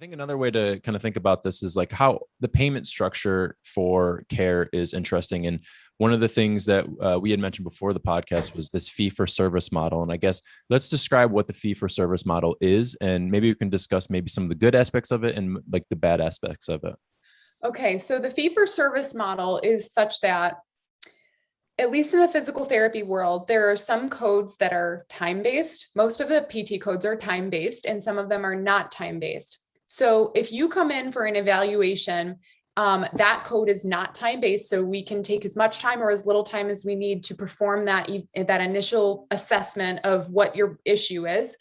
think another way to kind of think about this is like how the payment structure for care is interesting. And one of the things that we had mentioned before the podcast was this fee for service model. And I guess let's describe what the fee for service model is, and maybe we can discuss maybe some of the good aspects of it and like the bad aspects of it. Okay, so the fee for service model is such that, at least in the physical therapy world, there are some codes that are time-based. Most of the PT codes are time-based, and some of them are not time-based. So if you come in for an evaluation, that code is not time-based, so we can take as much time or as little time as we need to perform that initial assessment of what your issue is.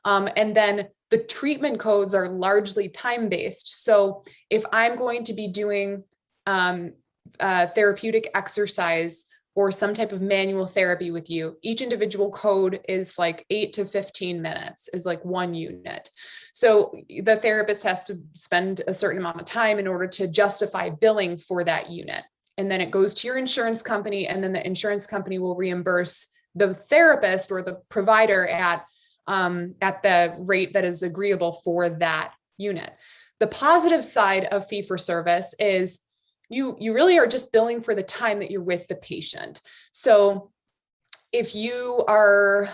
And then the treatment codes are largely time-based. So if I'm going to be doing therapeutic exercise or some type of manual therapy with you, each individual code is like 8 to 15 minutes is like one unit. So the therapist has to spend a certain amount of time in order to justify billing for that unit. And then it goes to your insurance company, and then the insurance company will reimburse the therapist or the provider at the rate that is agreeable for that unit. The positive side of fee for service is you really are just billing for the time that you're with the patient. So if you are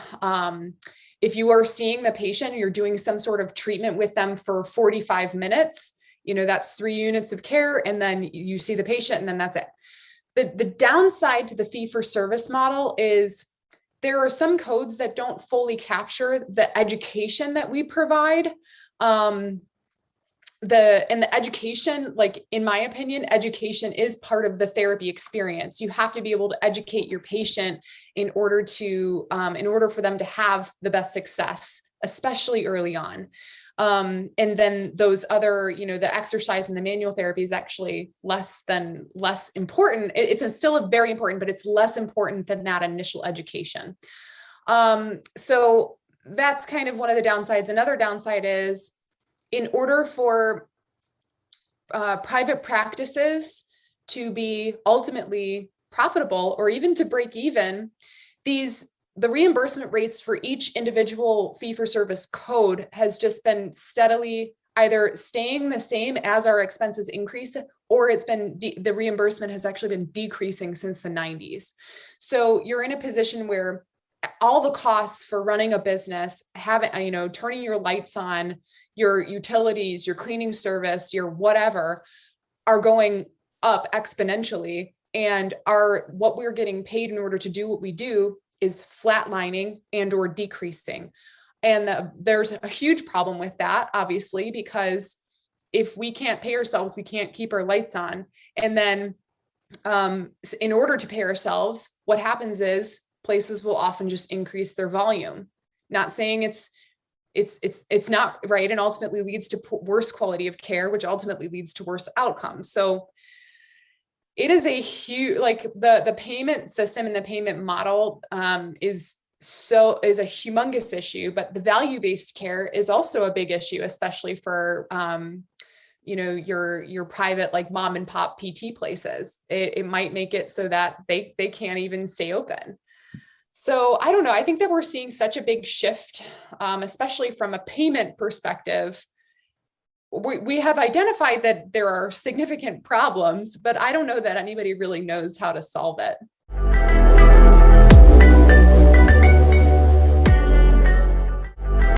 seeing the patient, you're doing some sort of treatment with them for 45 minutes, that's 3 units of care, and then you see the patient, and then that's it. The downside to the fee for service model is there are some codes that don't fully capture the education that we provide. The education, like in my opinion, education is part of the therapy experience. You have to be able to educate your patient in order for them to have the best success, especially early on. And then those other, the exercise and the manual therapy is actually less important. It's still very important, but it's less important than that initial education. So that's kind of one of the downsides. Another downside is, in order for private practices to be ultimately profitable or even to break even, the reimbursement rates for each individual fee-for-service code has just been steadily either staying the same as our expenses increase, or the reimbursement has actually been decreasing since the 90s. So you're in a position where all the costs for running a business, turning your lights on, your utilities, your cleaning service, your whatever, are going up exponentially, and what we're getting paid in order to do what we do is flatlining and or decreasing. And there's a huge problem with that, obviously, because if we can't pay ourselves, we can't keep our lights on. And then in order to pay ourselves, what happens is places will often just increase their volume. Not saying it's not right, and ultimately leads to worse quality of care, which ultimately leads to worse outcomes. So it is a huge, like the payment system and the payment model is a humongous issue, but the value-based care is also a big issue, especially for your private, like mom and pop PT places. It might make it so that they can't even stay open. So I don't know. I think that we're seeing such a big shift, especially from a payment perspective. We have identified that there are significant problems, but I don't know that anybody really knows how to solve it.